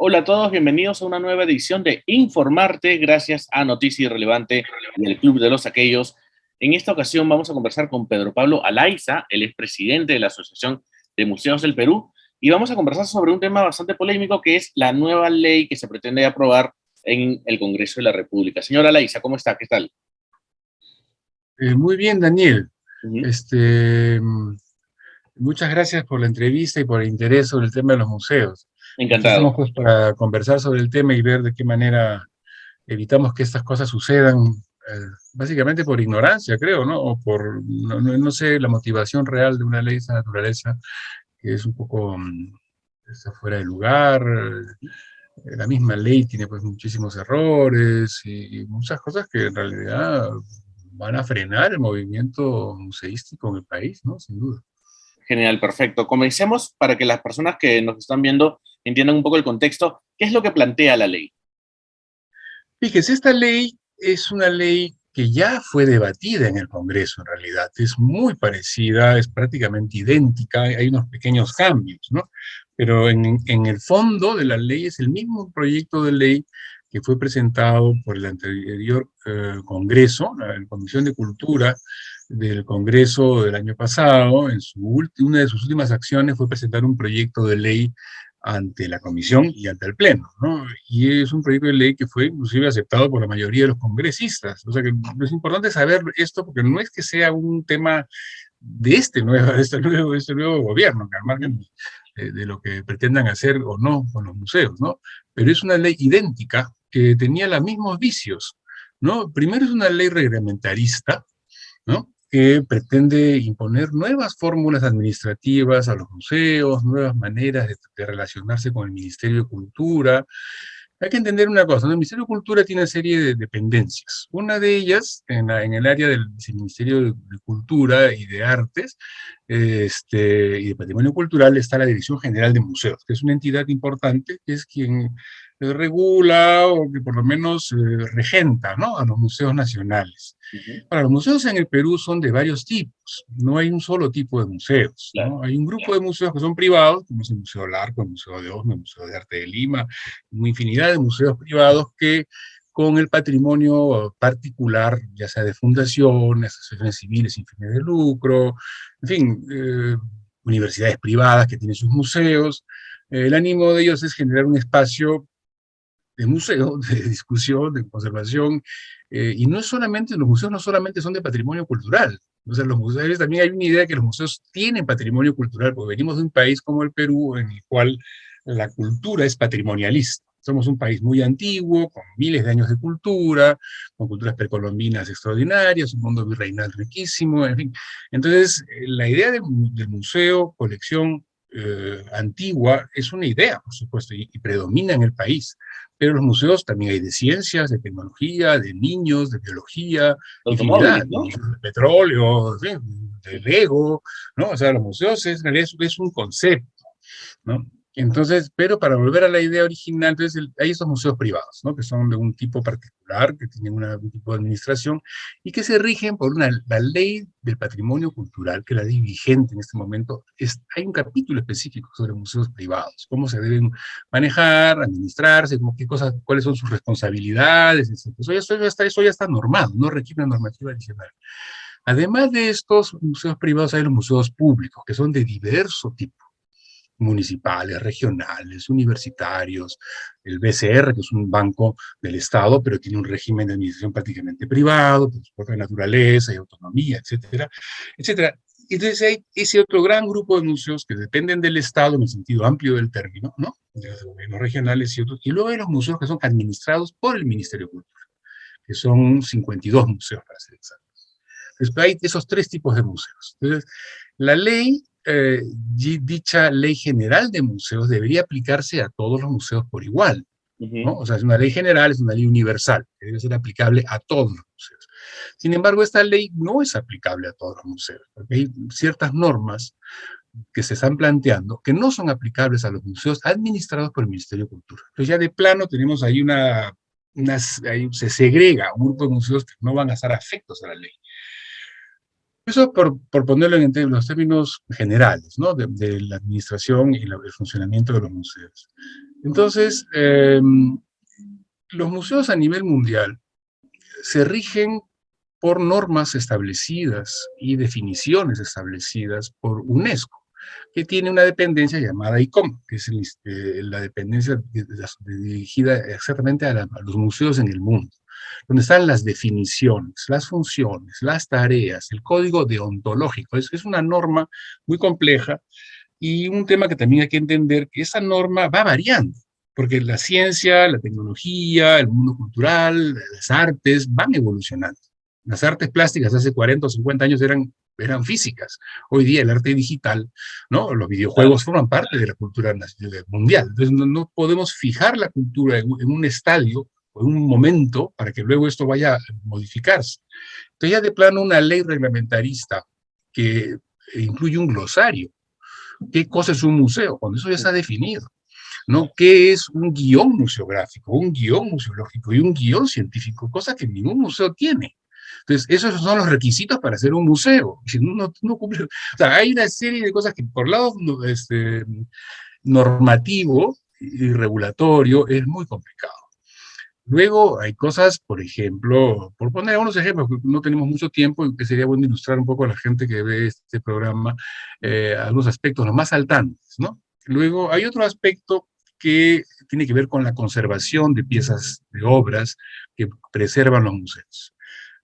Hola a todos, bienvenidos a una nueva edición de Informarte, gracias a Noticia Irrelevante y el Club de los Aquellos. En esta ocasión vamos a conversar con Pedro Pablo Alaiza, él es presidente de la Asociación de Museos del Perú, y vamos a conversar sobre un tema bastante polémico que es la nueva ley que se pretende aprobar en el Congreso de la República. Señora Alaiza, ¿cómo está? ¿Qué tal? Muy bien, Daniel. Ujú. Este, mm, Muchas gracias por la entrevista y por el interés sobre el tema de los museos. Aquí Encantado. estamos pues para conversar sobre el tema y ver de qué manera evitamos que estas cosas sucedan, básicamente por ignorancia, creo, ¿no? O por, no sé, la motivación real de una ley de esa naturaleza, que es un poco está fuera de lugar. La misma ley tiene pues muchísimos errores y muchas cosas que en realidad van a frenar el movimiento museístico en el país, ¿no? Sin duda. Genial, perfecto. Comencemos para que las personas que nos están viendo entiendan un poco el contexto. ¿Qué es lo que plantea la ley? Fíjese, esta ley es una ley que ya fue debatida en el Congreso, en realidad. Es muy parecida, es prácticamente idéntica, hay unos pequeños cambios, ¿no? Pero en el fondo de la ley es el mismo proyecto de ley que fue presentado por el anterior Congreso, la Comisión de Cultura del Congreso del año pasado. Una de sus últimas acciones fue presentar un proyecto de ley ante la comisión y ante el pleno, ¿no? Y es un proyecto de ley que fue inclusive aceptado por la mayoría de los congresistas. O sea que es importante saber esto porque no es que sea un tema de este nuevo gobierno, que al margen de lo que pretendan hacer o no con los museos, ¿no? Pero es una ley idéntica que tenía los mismos vicios, ¿no? Primero es una ley reglamentarista, ¿no? Que pretende imponer nuevas fórmulas administrativas a los museos, nuevas maneras de relacionarse con el Ministerio de Cultura. Hay que entender una cosa, ¿no? El Ministerio de Cultura tiene una serie de dependencias. Una de ellas, en el área del Ministerio de Cultura y de Artes y de Patrimonio Cultural, está la Dirección General de Museos, que es una entidad importante, que es quien regula o que por lo menos regenta, ¿no? A los museos nacionales. Ujú. Ahora, los museos en el Perú son de varios tipos, no hay un solo tipo de museos, Claro. ¿no? Hay un grupo de museos que son privados, como es el Museo Larco, el Museo de Osma, el Museo de Arte de Lima, una infinidad de museos privados que con el patrimonio particular, ya sea de fundaciones, asociaciones civiles sin fines de lucro, en fin, universidades privadas que tienen sus museos. El ánimo de ellos es generar un espacio de museo, de discusión, de conservación, y no es solamente, los museos no solamente son de patrimonio cultural, o sea, los museos, también hay una idea de que los museos tienen patrimonio cultural, porque venimos de un país como el Perú, en el cual la cultura es patrimonialista. Somos un país muy antiguo, con miles de años de cultura, con culturas precolombinas extraordinarias, un mundo virreinal riquísimo, en fin. Entonces, la idea del museo, colección antigua, es una idea, por supuesto, y predomina en el país. Pero los museos también hay de ciencias, de tecnología, de niños, de biología, infinidad, Automóviles, ¿no? museos de petróleo, de Lego, ¿no? O sea, los museos en realidad es un concepto, ¿no? Entonces, pero para volver a la idea original, entonces hay estos museos privados, ¿no? Que son de un tipo particular, que tienen un tipo de administración y que se rigen por la ley del patrimonio cultural, que la ley vigente en este momento, hay un capítulo específico sobre museos privados, cómo se deben manejar, administrarse, como qué cosas, cuáles son sus responsabilidades, etc. Eso ya está normado, no requiere una normativa adicional. Además de estos museos privados, hay los museos públicos, que son de diverso tipo municipales, regionales, universitarios, el BCR, que es un banco del Estado, pero tiene un régimen de administración prácticamente privado, por su propia naturaleza y autonomía, etcétera, etcétera. Entonces hay ese otro gran grupo de museos que dependen del Estado en el sentido amplio del término, ¿no? De los gobiernos regionales y otros. Y luego hay los museos que son administrados por el Ministerio de Cultura, que son 52 museos para ser exactos. Entonces, hay esos tres tipos de museos. Entonces, la ley, dicha ley general de museos debería aplicarse a todos los museos por igual, ¿no? Ujú. O sea, es una ley general, es una ley universal, que debe ser aplicable a todos los museos. Sin embargo, esta ley no es aplicable a todos los museos, porque hay ciertas normas que se están planteando que no son aplicables a los museos administrados por el Ministerio de Cultura. Entonces ya de plano tenemos ahí ahí se segrega un grupo de museos que no van a estar afectos a la ley. Eso por ponerlo en los términos generales, ¿no? De la administración y el funcionamiento de los museos. Entonces, los museos a nivel mundial se rigen por normas establecidas y definiciones establecidas por UNESCO, que tiene una dependencia llamada ICOM, que es la dependencia dirigida exactamente a los museos en el mundo, donde están las definiciones, las funciones, las tareas, el código deontológico. Es una norma muy compleja y un tema que también hay que entender que esa norma va variando, porque la ciencia, la tecnología, el mundo cultural, las artes van evolucionando. Las artes plásticas hace 40 o 50 años eran físicas. Hoy día el arte digital, ¿no? Los Claro. videojuegos forman parte de la cultura mundial. Entonces no podemos fijar la cultura en un estadio o en un momento para que luego esto vaya a modificarse. Entonces ya de plano una ley reglamentarista que incluye un glosario. ¿Qué cosa es un museo? Cuando eso ya está definido. ¿No? ¿Qué es un guión museográfico, un guión museológico y un guión científico? Cosa que ningún museo tiene. Entonces, esos son los requisitos para hacer un museo. Si no cumple, o sea, hay una serie de cosas que por lado normativo y regulatorio es muy complicado. Luego hay cosas, por ejemplo, por poner algunos ejemplos, porque no tenemos mucho tiempo y que sería bueno ilustrar un poco a la gente que ve este programa, algunos aspectos los más saltantes, ¿no? Luego hay otro aspecto que tiene que ver con la conservación de piezas, de obras que preservan los museos.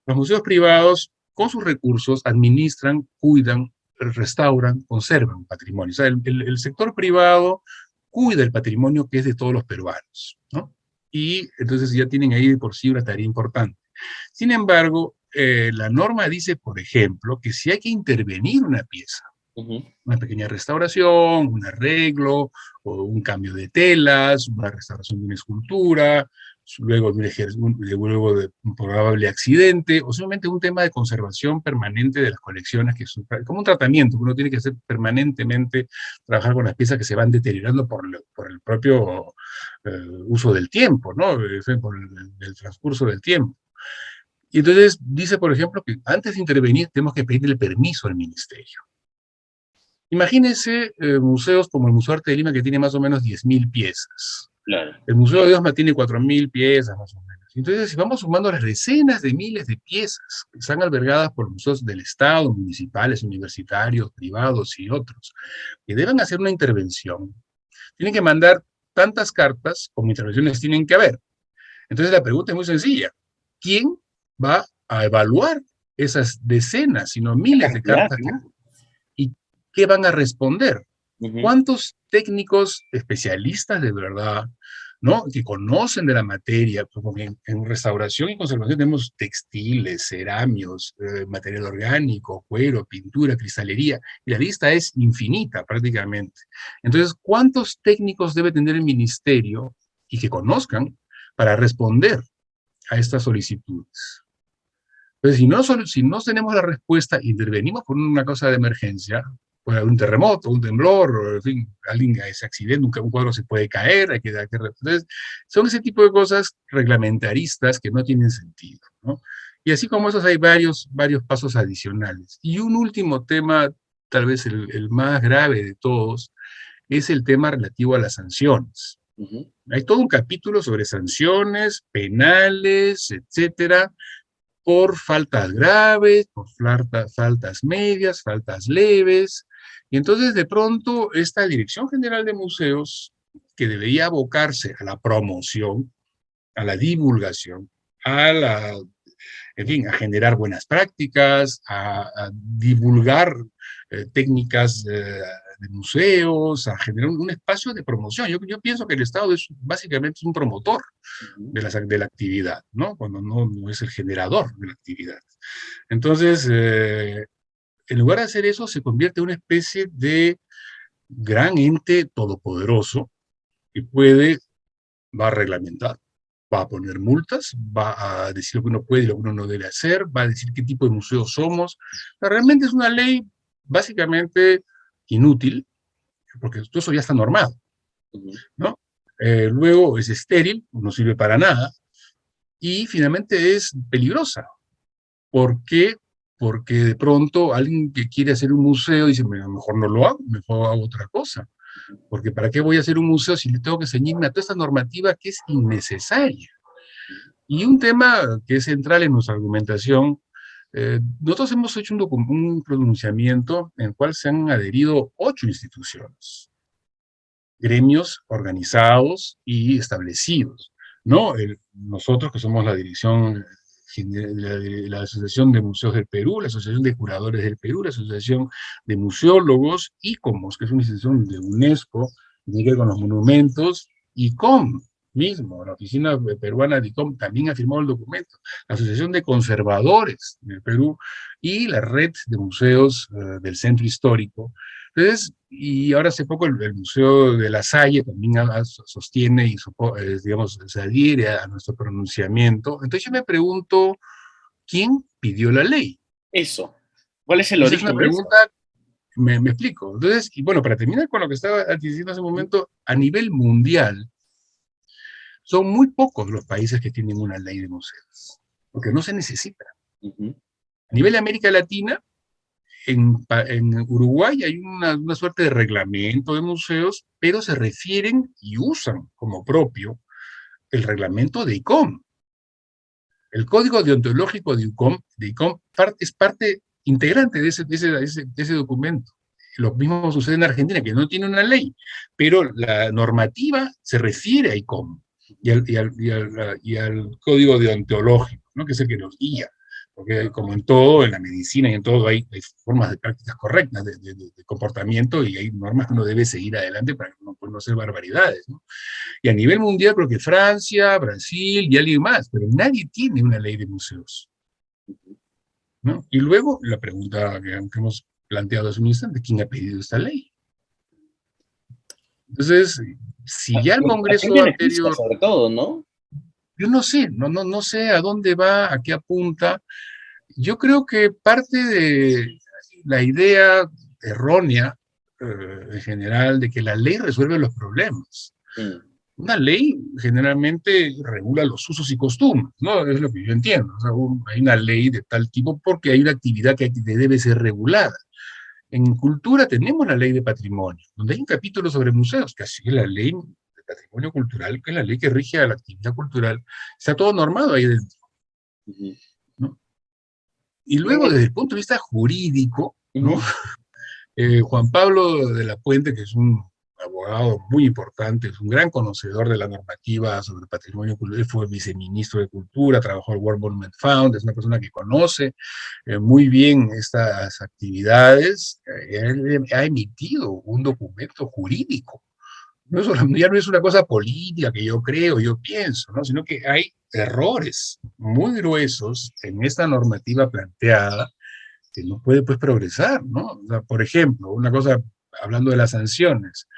Los museos privados, con sus recursos, administran, cuidan, restauran, conservan patrimonio. O sea, el sector privado cuida el patrimonio que es de todos los peruanos, ¿no? Y entonces ya tienen ahí de por sí una tarea importante. Sin embargo, la norma dice, por ejemplo, que si hay que intervenir una pieza, una pequeña restauración, un arreglo, o un cambio de telas, una restauración de una escultura, luego de un probable accidente, o simplemente un tema de conservación permanente de las colecciones, que es como un tratamiento que uno tiene que hacer permanentemente, trabajar con las piezas que se van deteriorando por el propio uso del tiempo, ¿no? Por el transcurso del tiempo. Y entonces dice, por ejemplo, que antes de intervenir tenemos que pedirle permiso al ministerio. Imagínense museos como el Museo de Arte de Lima, que tiene más o menos 10.000 piezas. Claro. El Museo de Osma tiene 4.000 piezas, más o menos. Entonces, si vamos sumando las decenas de miles de piezas que están albergadas por museos del Estado, municipales, universitarios, privados y otros, que deben hacer una intervención, tienen que mandar tantas cartas como intervenciones tienen que haber. Entonces, la pregunta es muy sencilla. ¿Quién va a evaluar esas decenas, sino miles de Cantidad, cartas ¿no? y qué van a responder? Ujú. ¿Cuántos técnicos especialistas de verdad, ¿no? Que conocen de la materia, porque en restauración y conservación tenemos textiles, ceramios, material orgánico, cuero, pintura, cristalería, y la lista es infinita prácticamente. Entonces, ¿cuántos técnicos debe tener el ministerio y que conozcan para responder a estas solicitudes? Entonces, si no tenemos la respuesta, intervenimos por una cosa de emergencia, puede haber un terremoto, un temblor, o, en fin, alguien se accidente, un cuadro se puede caer, entonces, son ese tipo de cosas reglamentaristas que no tienen sentido, ¿no? Y así como esos hay varios pasos adicionales. Y un último tema, tal vez el más grave de todos, es el tema relativo a las sanciones. Ujú. Hay todo un capítulo sobre sanciones penales, etcétera, por faltas graves, por faltas medias, faltas leves. Y entonces de pronto esta Dirección General de Museos, que debería abocarse a la promoción, a la divulgación, a la, en fin, a generar buenas prácticas, a divulgar técnicas de museos, a generar un espacio de promoción. Yo pienso que el Estado es básicamente es un promotor Ujú. de la actividad, ¿no? Cuando no es el generador de la actividad. Entonces, en lugar de hacer eso, se convierte en una especie de gran ente todopoderoso que va a reglamentar, va a poner multas, va a decir lo que uno puede y lo que uno no debe hacer, va a decir qué tipo de museo somos. O sea, realmente es una ley básicamente inútil, porque todo eso ya está normado, Ujú. ¿no? Luego es estéril, no sirve para nada, y finalmente es peligrosa. ¿Por qué? Porque de pronto alguien que quiere hacer un museo dice, mejor no lo hago, mejor hago otra cosa. Porque ¿para qué voy a hacer un museo si le tengo que ceñirme a toda esta normativa que es innecesaria? Y un tema que es central en nuestra argumentación, nosotros hemos hecho un pronunciamiento en el cual se han adherido 8 instituciones, gremios organizados y establecidos, ¿no? Nosotros que somos la dirección, la Asociación de Museos del Perú, la Asociación de Curadores del Perú, la Asociación de Museólogos, ICOMOS, que es una institución de UNESCO, que tiene que ver con los monumentos, ICOM mismo, la Oficina Peruana de ICOM también ha firmado el documento, la Asociación de Conservadores del Perú y la Red de Museos del Centro Histórico. Entonces, y ahora hace poco el Museo de la Salle también sostiene y, digamos, se adhiere a nuestro pronunciamiento. Entonces yo me pregunto, ¿quién pidió la ley? Eso. ¿Cuál es el Esa es una origen de eso? pregunta, me explico. Entonces, y bueno, para terminar con lo que estaba diciendo hace un momento, a nivel mundial, son muy pocos los países que tienen una ley de museos, porque no se necesita. Ujú. A nivel de América Latina, en Uruguay hay una suerte de reglamento de museos, pero se refieren y usan como propio el reglamento de ICOM. El código deontológico de ICOM es parte integrante de ese documento. Lo mismo sucede en Argentina, que no tiene una ley, pero la normativa se refiere a ICOM y al código deontológico, ¿no? Que es el que nos guía. Porque como en todo, en la medicina y en todo, hay formas de prácticas correctas de comportamiento y hay normas que uno debe seguir adelante para no hacer barbaridades, ¿no? Y a nivel mundial creo que Francia, Brasil y alguien más, pero nadie tiene una ley de museos, ¿no? Y luego la pregunta que hemos planteado hace un instante, ¿quién ha pedido esta ley? Entonces, si ya el ¿A quién Congreso beneficia, anterior, sobre todo, no? yo no sé, no sé a dónde va, a qué apunta. Yo creo que parte de la idea errónea, en general, de que la ley resuelve los problemas. Mm. Una ley generalmente regula los usos y costumbres, ¿no? Es lo que yo entiendo. O sea, hay una ley de tal tipo porque hay una actividad que debe ser regulada. En cultura tenemos la ley de patrimonio, donde hay un capítulo sobre museos, que así es la ley de patrimonio cultural, que es la ley que rige a la actividad cultural. Está todo normado ahí dentro, Ujú. ¿no? Y luego, Eh, desde el punto de vista jurídico, ¿no? ujú. Juan Pablo de la Puente, que es un abogado muy importante, es un gran conocedor de la normativa sobre patrimonio cultural, fue viceministro de Cultura, trabajó en el World Monument Fund, es una persona que conoce muy bien estas actividades. Él ha emitido un documento jurídico. Ya no es una cosa política que yo creo, yo pienso, ¿no? Sino que hay errores muy gruesos en esta normativa planteada que no puede pues progresar, ¿no? O sea, por ejemplo, una cosa, hablando de las sanciones,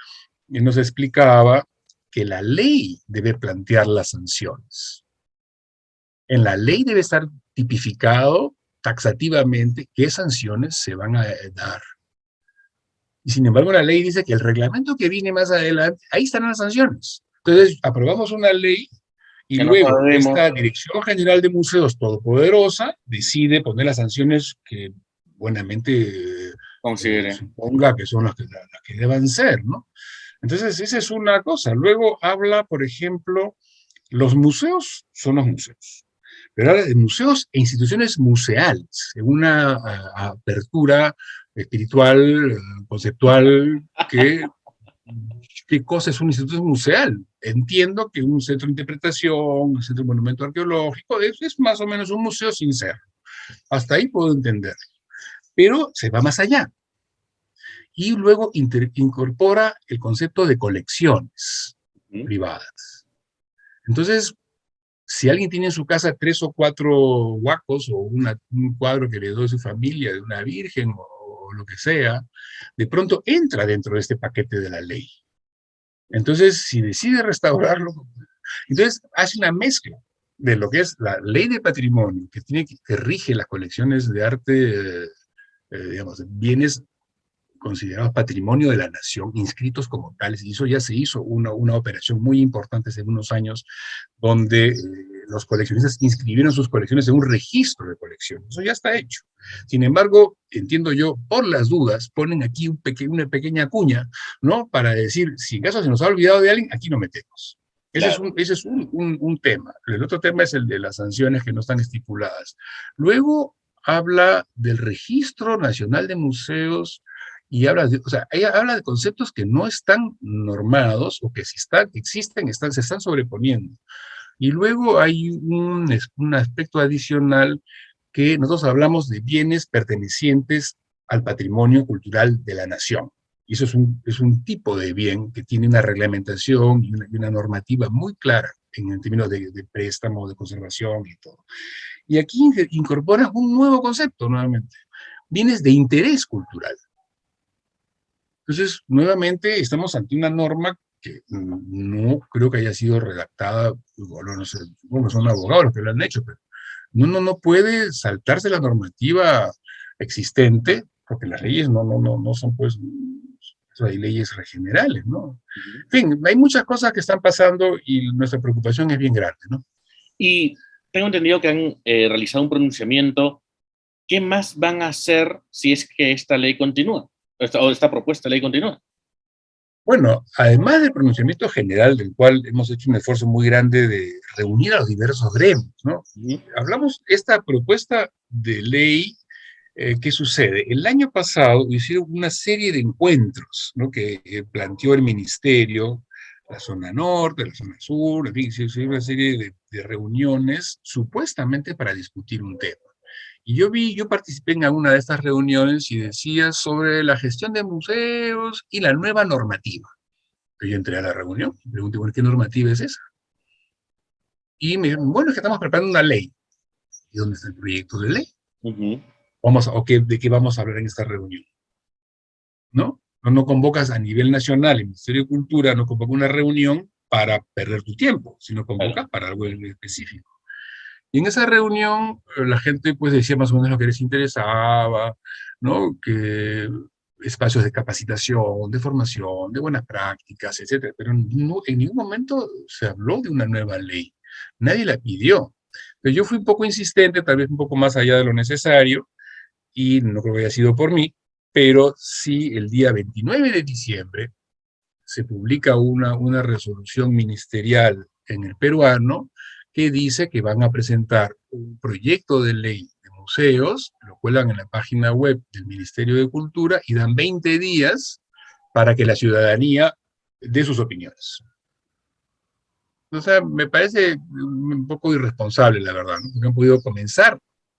y nos explicaba que la ley debe plantear las sanciones. En la ley debe estar tipificado taxativamente qué sanciones se van a dar. Y sin embargo, la ley dice que el reglamento que viene más adelante, ahí están las sanciones. Entonces, aprobamos una ley y Que no luego sabemos, esta Dirección General de Museos todopoderosa decide poner las sanciones que buenamente considere. suponga que son las que deban ser, ¿no? Entonces, esa es una cosa. Luego habla, por ejemplo, los museos son los museos, pero habla de museos e instituciones museales, en una apertura espiritual, conceptual, ¿qué cosa es un instituto museal? Entiendo que un centro de interpretación, un centro de monumento arqueológico, es más o menos un museo sin ser. Hasta ahí puedo entender. Pero se va más allá. Y luego incorpora el concepto de colecciones Ujú. privadas. Entonces, si alguien tiene en su casa 3 o 4 huacos o un cuadro que heredó de su familia, de una virgen o lo que sea, de pronto entra dentro de este paquete de la ley. Entonces, si decide restaurarlo, entonces hace una mezcla de lo que es la ley de patrimonio, que rige las colecciones de arte, digamos, bienes considerados patrimonio de la nación, inscritos como tales, y eso ya se hizo una operación muy importante hace unos años, donde los coleccionistas inscribieron sus colecciones en un registro de colecciones. Eso ya está hecho. Sin embargo, entiendo yo, por las dudas, ponen aquí una pequeña cuña, ¿no? Para decir, si en caso se nos ha olvidado de alguien, aquí no metemos. Claro. Ese es un tema. El otro tema es el de las sanciones que no están estipuladas. Luego habla del Registro Nacional de Museos y habla de, o sea, ella habla de conceptos que no están normados o que si están, existen, se están sobreponiendo. Y luego hay un aspecto adicional que nosotros hablamos de bienes pertenecientes al patrimonio cultural de la nación. Y eso es un tipo de bien que tiene una reglamentación y una normativa muy clara en términos de préstamo, de conservación y todo. Y aquí incorpora un nuevo concepto nuevamente, bienes de interés cultural. Entonces, nuevamente estamos ante una norma que no creo que haya sido redactada, bueno, no sé, bueno, son abogados los que lo han hecho, pero no puede saltarse la normativa existente, porque las leyes no son, pues, hay leyes generales, ¿no? Ujú. En fin, hay muchas cosas que están pasando y nuestra preocupación es bien grande, ¿no? Y tengo entendido que han realizado un pronunciamiento. ¿Qué más van a hacer si es que esta ley continúa? O esta propuesta de ley continúa. Bueno, además del pronunciamiento general, del cual hemos hecho un esfuerzo muy grande de reunir a los diversos gremios, ¿no? Ujú. Hablamos de esta propuesta de ley. ¿Qué sucede? El año pasado hicieron una serie de encuentros, ¿no? Que planteó el ministerio, la zona norte, la zona sur, en fin, se hizo una serie de reuniones supuestamente para discutir un tema. Y yo participé en alguna de estas reuniones y decía sobre la gestión de museos y la nueva normativa. Yo entré a la reunión, pregunté, bueno, ¿qué normativa es esa? Y me dijeron, bueno, es que estamos preparando una ley. ¿Y dónde está el proyecto de ley? Ujú. ¿De qué vamos a hablar en esta reunión? ¿No? No convocas a nivel nacional, el Ministerio de Cultura no convoca una reunión para perder tu tiempo, sino Claro. convoca para algo específico. Y en esa reunión la gente pues decía más o menos lo que les interesaba, ¿no? Que espacios de capacitación, de formación, de buenas prácticas, etcétera. Pero en ningún momento se habló de una nueva ley. Nadie la pidió. Pero yo fui un poco insistente, tal vez un poco más allá de lo necesario, y no creo que haya sido por mí, pero sí el día 29 de diciembre se publica una resolución ministerial en el peruano que dice que van a presentar un proyecto de ley de museos, lo cuelan en la página web del Ministerio de Cultura y dan 20 días para que la ciudadanía dé sus opiniones. O sea, me parece un poco irresponsable, la verdad, ¿no? Porque han podido comenzar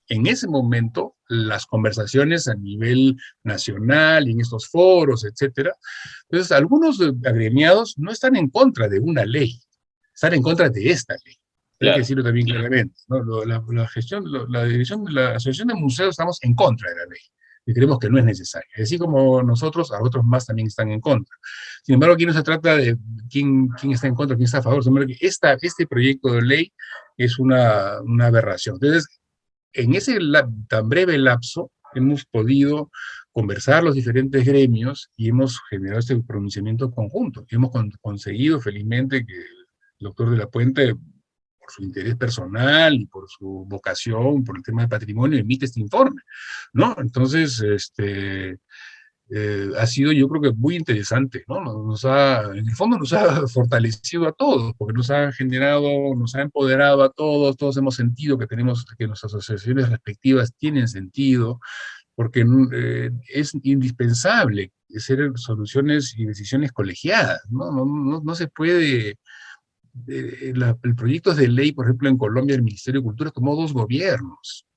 en ese momento las conversaciones a nivel nacional y en estos foros, etcétera. Entonces, algunos agremiados no están en contra de una ley, están en contra de esta ley. Hay que Claro. decirlo también claramente, ¿no? La gestión, la dirección, la Asociación de Museos estamos en contra de la ley y creemos que no es necesaria. Así como nosotros, a otros más también están en contra. Sin embargo, aquí no se trata de quién está en contra, quién está a favor, sino que este proyecto de ley es una aberración. Entonces, en ese tan breve lapso, hemos podido conversar los diferentes gremios y hemos generado este pronunciamiento conjunto. Hemos conseguido, felizmente, que el doctor de la Puente, por su interés personal y por su vocación, por el tema del patrimonio, emite este informe, ¿no? Entonces, ha sido yo creo que muy interesante, ¿no? En el fondo nos ha fortalecido a todos, porque nos ha generado, nos ha empoderado a todos, todos hemos sentido que nuestras asociaciones respectivas tienen sentido, porque es indispensable hacer soluciones y decisiones colegiadas, ¿no? No se puede, el proyecto de ley, por ejemplo, en Colombia, el Ministerio de Cultura tomó dos gobiernos.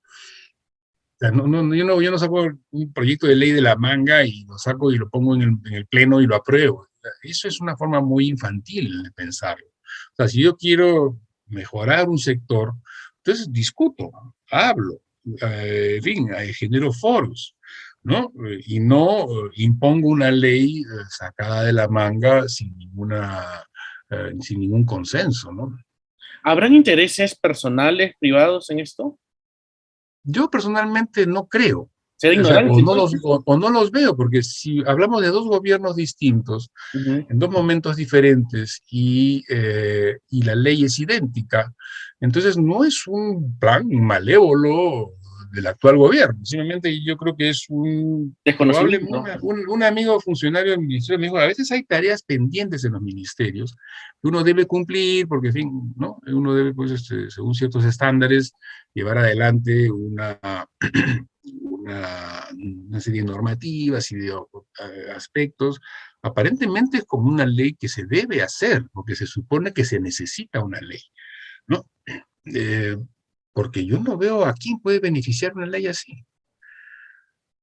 O sea, yo no saco un proyecto de ley de la manga y lo saco y lo pongo en el pleno y lo apruebo. O sea, eso es una forma muy infantil de pensarlo. O sea, si yo quiero mejorar un sector, entonces discuto, hablo, en fin, genero foros, ¿no? Y no impongo una ley sacada de la manga sin ningún consenso, ¿no? ¿Habrán intereses personales, privados en esto? Yo personalmente no creo. Ser O sea, ignorante, entonces. o no los veo, porque si hablamos de dos gobiernos distintos, Ujú. en dos momentos diferentes, y la ley es idéntica, entonces no es un plan malévolo del actual gobierno, simplemente yo creo que es un probable, Desconocimiento. un amigo funcionario del ministerio me dijo, a veces hay tareas pendientes en los ministerios que uno debe cumplir, porque, en fin, ¿no? Uno debe, pues, según ciertos estándares, llevar adelante una serie de normativas y de aspectos. Aparentemente es como una ley que se debe hacer, porque se supone que se necesita una ley, ¿no? Eh, Porque yo no veo a quién puede beneficiar una ley así.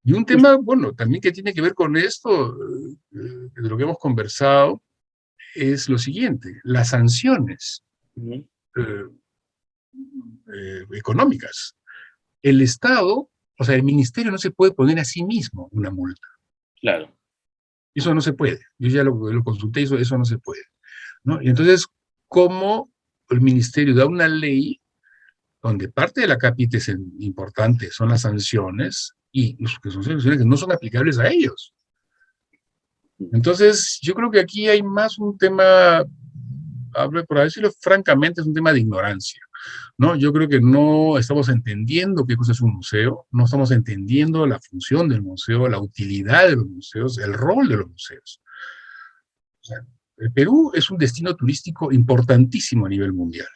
Y un tema, bueno, también que tiene que ver con esto, de lo que hemos conversado, es lo siguiente, las sanciones Ujú. eh, económicas. El Estado, o sea, el ministerio no se puede poner a sí mismo una multa. Claro. Eso no se puede. Yo ya lo consulté, eso no se puede, ¿no? Y entonces, ¿cómo el ministerio da una ley donde parte de la cápita es importante, son las sanciones, y que son sanciones que no son aplicables a ellos? Entonces, yo creo que aquí hay más un tema, por decirlo francamente, es un tema de ignorancia, ¿no? Yo creo que no estamos entendiendo qué cosa es un museo, no estamos entendiendo la función del museo, la utilidad de los museos, el rol de los museos. O sea, el Perú es un destino turístico importantísimo a nivel mundial.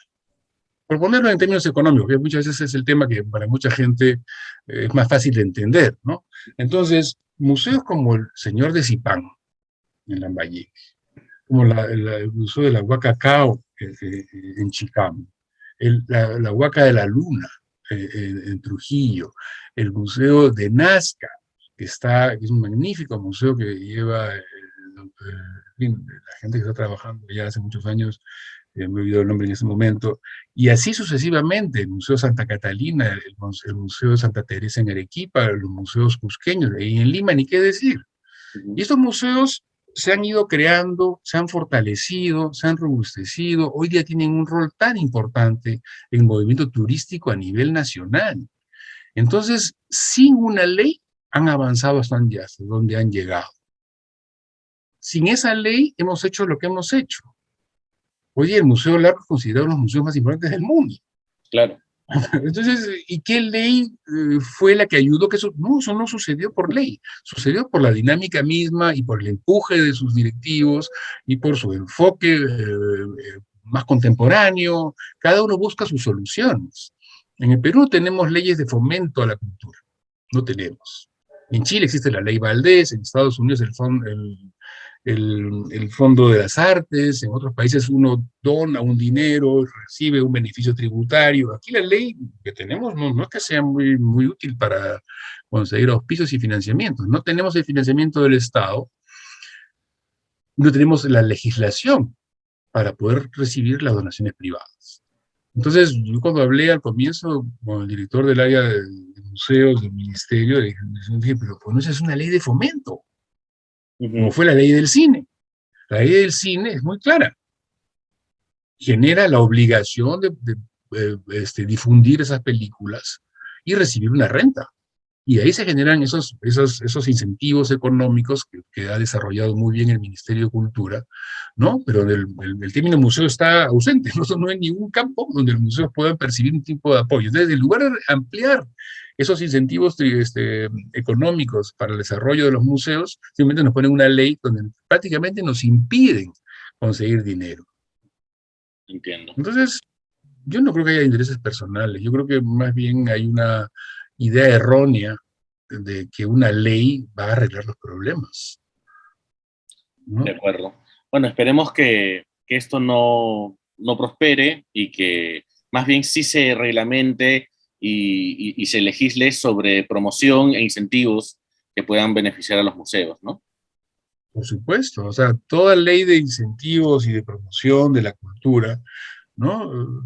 Por ponerlo en términos económicos, que muchas veces es el tema que para mucha gente es más fácil de entender, ¿no? Entonces, museos como el Señor de Zipán, en Lambayeque, como el Museo de la Huaca Cao en Chicamo, la Huaca de la Luna en Trujillo, el Museo de Nazca, que es un magnífico museo que lleva la gente que está trabajando ya hace muchos años, me he olvidado el nombre en ese momento, y así sucesivamente, el Museo Santa Catalina, el Museo de Santa Teresa en Arequipa, los museos cusqueños, y en Lima, ni qué decir. Y Ujú. estos museos se han ido creando, se han fortalecido, se han robustecido, hoy día tienen un rol tan importante en el movimiento turístico a nivel nacional. Entonces, sin una ley, han avanzado hasta donde han llegado. Sin esa ley, hemos hecho lo que hemos hecho. Hoy día el Museo Largo es considerado uno de los museos más importantes del mundo. Claro. Entonces, ¿y qué ley fue la que ayudó que eso? No, eso no sucedió por ley, sucedió por la dinámica misma y por el empuje de sus directivos y por su enfoque más contemporáneo. Cada uno busca sus soluciones. En el Perú tenemos leyes de fomento a la cultura, no tenemos. En Chile existe la ley Valdés, en Estados Unidos el Fondo de las Artes, en otros países uno dona un dinero, recibe un beneficio tributario. Aquí la ley que tenemos no es que sea muy útil para conseguir auspicios y financiamientos. No tenemos el financiamiento del Estado, no tenemos la legislación para poder recibir las donaciones privadas. Entonces, yo cuando hablé al comienzo con el director del área de museos del ministerio, le dije, pero pues no, esa es una ley de fomento, como Ujú. fue la ley del cine. La ley del cine es muy clara, genera la obligación de difundir esas películas y recibir una renta. Y de ahí se generan esos incentivos económicos que ha desarrollado muy bien el Ministerio de Cultura, ¿no? Pero el término museo está ausente, no hay ningún campo donde los museos puedan percibir un tipo de apoyo. Entonces, en lugar de ampliar esos incentivos económicos para el desarrollo de los museos, simplemente nos ponen una ley donde prácticamente nos impiden conseguir dinero. Entiendo. Entonces, yo no creo que haya intereses personales, yo creo que más bien hay una idea errónea de que una ley va a arreglar los problemas, De ¿no? acuerdo. Bueno, esperemos que esto no prospere y que más bien sí se reglamente y se legisle sobre promoción e incentivos que puedan beneficiar a los museos, ¿no? Por supuesto, o sea, toda ley de incentivos y de promoción de la cultura, ¿no?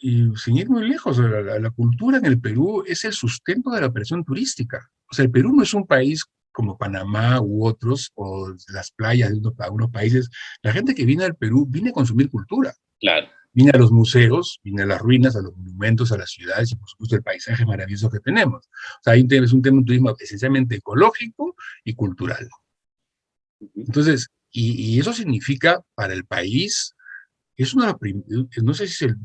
Y sin ir muy lejos, la cultura en el Perú es el sustento de la operación turística. O sea, el Perú no es un país como Panamá u otros, o las playas de algunos países. La gente que viene al Perú viene a consumir cultura. Claro. Vine a los museos, vine a las ruinas, a los monumentos, a las ciudades y por supuesto el paisaje maravilloso que tenemos. O sea, es un tema, un turismo esencialmente ecológico y cultural. Ujú. Entonces, y eso significa para el país, es una, no sé si es el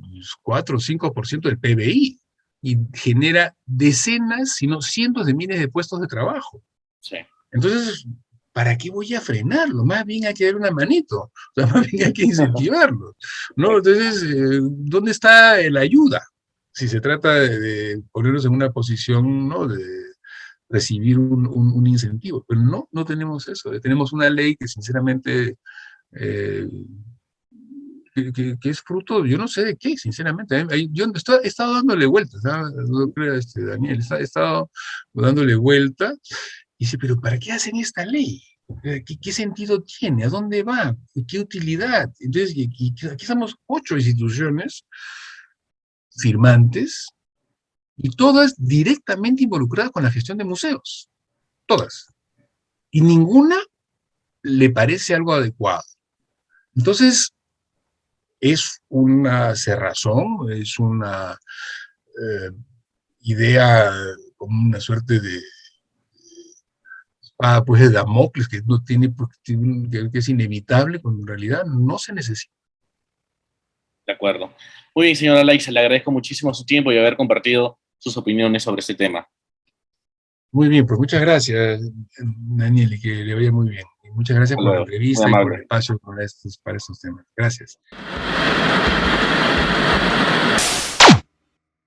4 o 5% del PBI, y genera decenas, si no cientos de miles de puestos de trabajo. Sí. Entonces, ¿para qué voy a frenarlo? Más bien hay que dar una manito, o sea, más bien hay que incentivarlo, ¿no? Entonces, ¿dónde está la ayuda? Si se trata de ponernos en una posición, ¿no? De recibir un incentivo. Pero no, no tenemos eso. Tenemos una ley que sinceramente eh, que es fruto, yo no sé de qué, sinceramente. Yo he estado dándole vueltas, ¿sabes? No creo, Daniel, he estado dándole vueltas y dice, pero ¿para qué hacen esta ley? ¿Qué sentido tiene? ¿A dónde va? ¿Qué utilidad? Entonces, aquí estamos 8 instituciones firmantes y todas directamente involucradas con la gestión de museos. Todas. Y ninguna le parece algo adecuado. Entonces, es una cerrazón, es una idea como una suerte de pues de Damocles que no tiene, que es inevitable, cuando en realidad no se necesita. De acuerdo. Muy bien, señora Laiza, le agradezco muchísimo su tiempo y haber compartido sus opiniones sobre este tema. Muy bien, pues muchas gracias, Daniel, y que le vaya muy bien. Y muchas gracias Hasta por la luego. Muy entrevista y por el amable. espacio para estos temas. Gracias.